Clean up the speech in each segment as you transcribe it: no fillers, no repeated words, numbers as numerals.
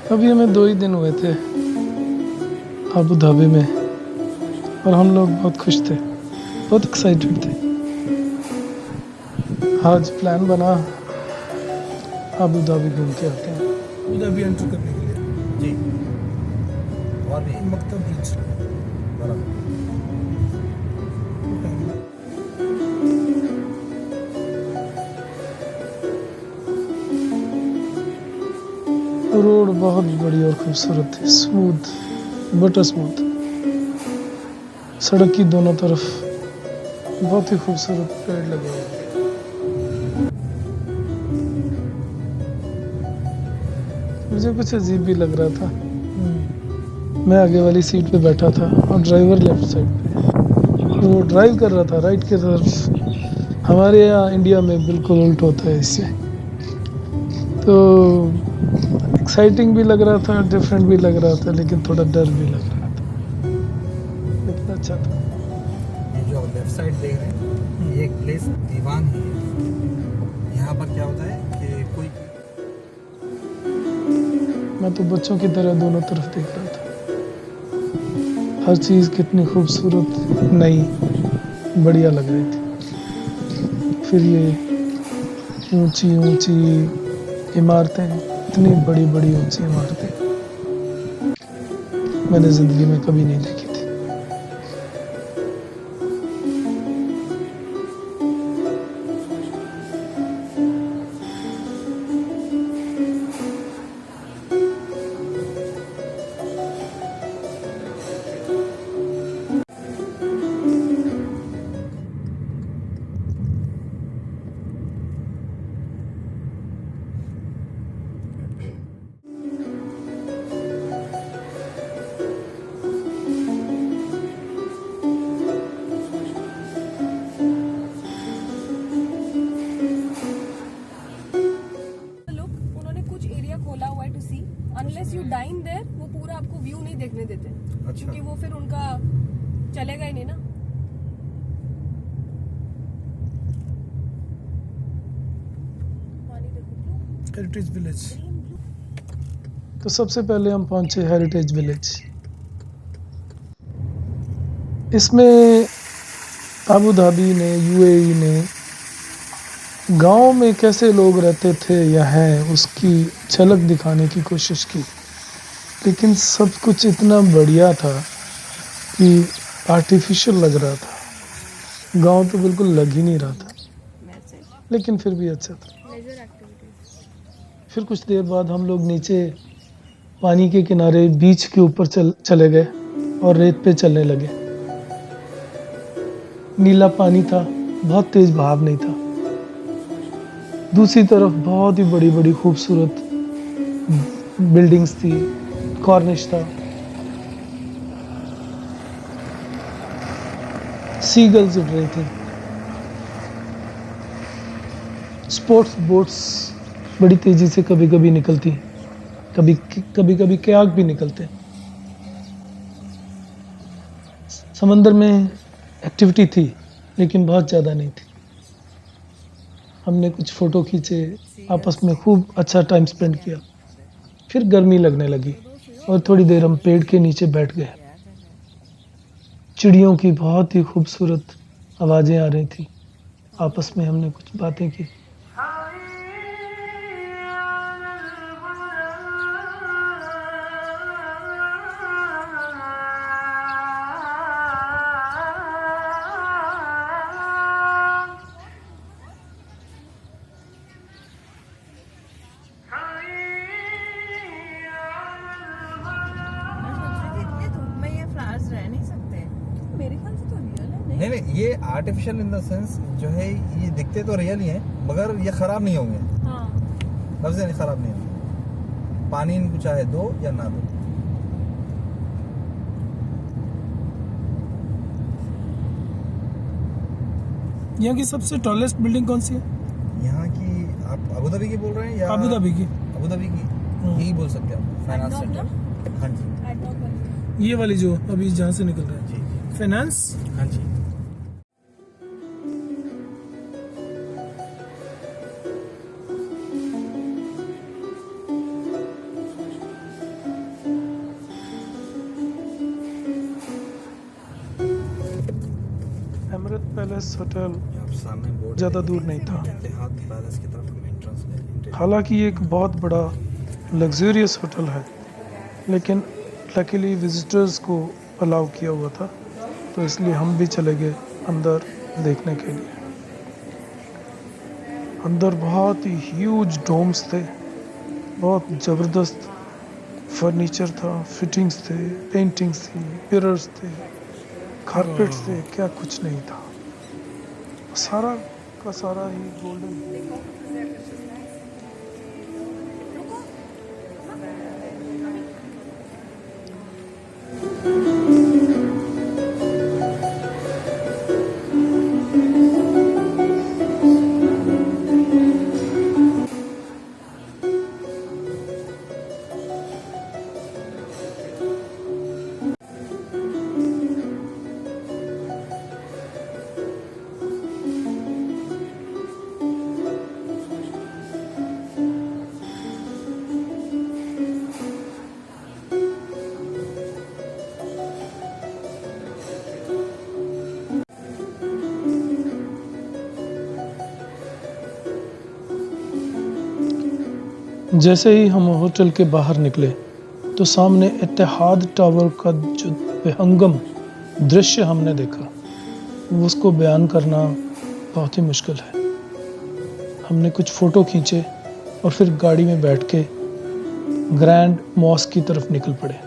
अभी हमें 2 ही दिन हुए थे अबू धाबी में और हम लोग बहुत खुश थे, बहुत एक्साइटेड थे। आज प्लान बना अबू धाबी घूम के आते हैं। अबू धाबी एंटर करने के लिए जी। और भी मक्का ब्रिज। बराबर। रोड बहुत बड़ी और खूबसूरत थी, स्मूथ, बटर स्मूथ। सड़क की दोनों तरफ बहुत ही खूबसूरत पेड़ लगे हुए थे। मुझे कुछ अजीब भी लग रहा था। मैं आगे वाली सीट पे बैठा था और ड्राइवर लेफ्ट साइड पे। वो ड्राइव कर रहा था राइट की तरफ। हमारे यहाँ इंडिया में बिल्कुल उल्ट होता है इससे। तो एक्साइटिंग भी लग रहा था, डिफरेंट भी लग रहा था, लेकिन थोड़ा डर भी लग रहा था, लेकिन अच्छा था। ये जो आप लेफ्ट साइड देख रहे हैं, ये एक प्लेस दीवान ही है। यहाँ पर क्या होता है कि कोई मैं तो बच्चों की तरह दोनों तरफ देख रहा था। हर चीज़ कितनी खूबसूरत, नई, बढ़िया लग रही थी। फिर ये ऊंची ऊंची इमारतें, इतनी बड़ी बड़ी ऊंची इमारतें मैंने ज़िंदगी में कभी नहीं देखी थी। अनलेस यू डाइन देयर, वो पूरा आपको व्यू नहीं देखने देते। अच्छा। क्योंकि वो फिर उनका चलेगा ही नहीं ना। Heritage village. तो सबसे पहले हम पहुंचे हेरिटेज विलेज। इसमें अबू धाबी ने, यूएई ने गांव में कैसे लोग रहते थे या हैं उसकी झलक दिखाने की कोशिश की, लेकिन सब कुछ इतना बढ़िया था कि आर्टिफिशियल लग रहा था। गांव तो बिल्कुल लग ही नहीं रहा था, लेकिन फिर भी अच्छा था। फिर कुछ देर बाद हम लोग नीचे पानी के किनारे बीच के ऊपर चले गए और रेत पे चलने लगे। नीला पानी था, बहुत तेज बहाव नहीं था। दूसरी तरफ बहुत ही बड़ी बड़ी खूबसूरत बिल्डिंग्स थी, कॉर्निश था, सीगल्स उड़ रही थी, स्पोर्ट्स बोट्स बड़ी तेजी से कभी कभी निकलती, कभी कभी कयाक भी निकलते। समंदर में एक्टिविटी थी, लेकिन बहुत ज़्यादा नहीं थी। हमने कुछ फ़ोटो खींचे, आपस में खूब अच्छा टाइम स्पेंड किया। फिर गर्मी लगने लगी और थोड़ी देर हम पेड़ के नीचे बैठ गए। चिड़ियों की बहुत ही खूबसूरत आवाज़ें आ रही थी। आपस में हमने कुछ बातें की। नहीं नहीं, ये आर्टिफिशियल इन द सेंस जो है, ये दिखते तो रियल ही हैं, मगर ये खराब नहीं होंगे। हाँ। लफ्ज़ नहीं, खराब नहीं होंगे। पानी इनको चाहे दो या ना दो। यहाँ की सबसे टॉलेस्ट बिल्डिंग कौन सी है? यहाँ की आप अबू धाबी की बोल रहे हैं या अबू धाबी की। अबू धाबी की यही बोल सकते हैं आप, फाइनेंस एडनॉक सेंटर। हाँ जी ये वाली जो अभी जहाँ से निकल रहा है, जी जी। फाइनेंस। हाँ जी। पैलेस होटल यहाँ पे सामने बोर्ड ज़्यादा दूर नहीं था। इतिहाद पैलेस की तरफ हम एंट्रेंस में हालांकि ये एक बहुत बड़ा लग्जूरियस होटल है, लेकिन लकीली विजिटर्स को अलाउ किया हुआ था, तो इसलिए हम भी चले गए अंदर देखने के लिए। अंदर बहुत ही ह्यूज डोम्स थे, बहुत ज़बरदस्त फर्नीचर था, फिटिंग्स थे, पेंटिंग्स थी, मिरर्स थे, कारपेट्स थे, क्या कुछ नहीं था। सारा का सारा ही गोल्डन। जैसे ही हम होटल के बाहर निकले तो सामने इत्तेहाद टावर का जो विहंगम दृश्य हमने देखा, उसको बयान करना बहुत ही मुश्किल है। हमने कुछ फ़ोटो खींचे और फिर गाड़ी में बैठ के ग्रैंड मॉस्क की तरफ निकल पड़े।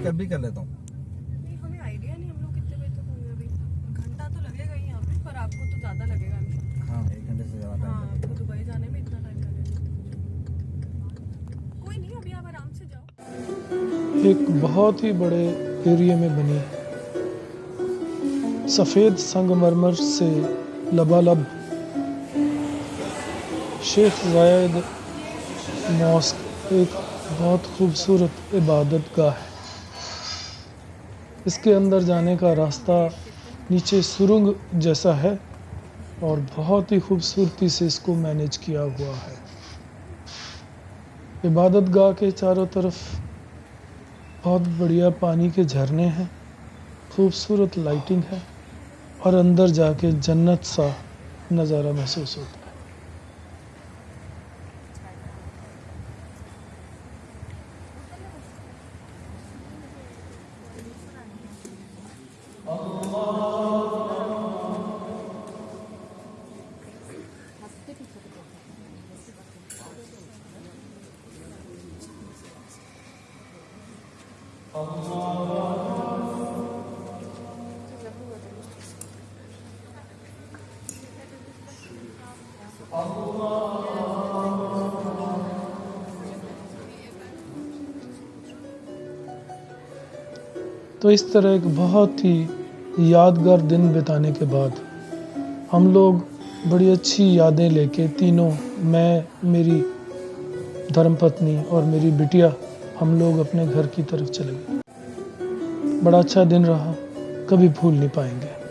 पिकअप भी कर लेता हूँ। नहीं, हमें आइडिया नहीं हम लोग कितने बजे तक होंगे अभी। घंटा तो लगेगा ही यहाँ पे, पर आपको तो ज्यादा लगेगा। हाँ, 1 घंटे से ज़्यादा हाँ, टाइम आपको दुबई जाने में इतना टाइम लगेगा। कोई नहीं, अभी आप आराम से जाओ। एक बहुत ही बड़े एरिया में बनी सफ़ेद संगमरमर से लबालब शेख जायद मॉस्क एक बहुत खूबसूरत इबादत गाह है। इसके अंदर जाने का रास्ता नीचे सुरंग जैसा है और बहुत ही खूबसूरती से इसको मैनेज किया हुआ है। इबादत गाह के चारों तरफ बहुत बढ़िया पानी के झरने हैं, खूबसूरत लाइटिंग है और अंदर जाके जन्नत सा नज़ारा महसूस होता है। तो इस तरह एक बहुत ही यादगार दिन बिताने के बाद हम लोग बड़ी अच्छी यादें लेके तीनों, मैं, मेरी धर्मपत्नी और मेरी बिटिया, हम लोग अपने घर की तरफ चले गए। बड़ा अच्छा दिन रहा, कभी भूल नहीं पाएंगे।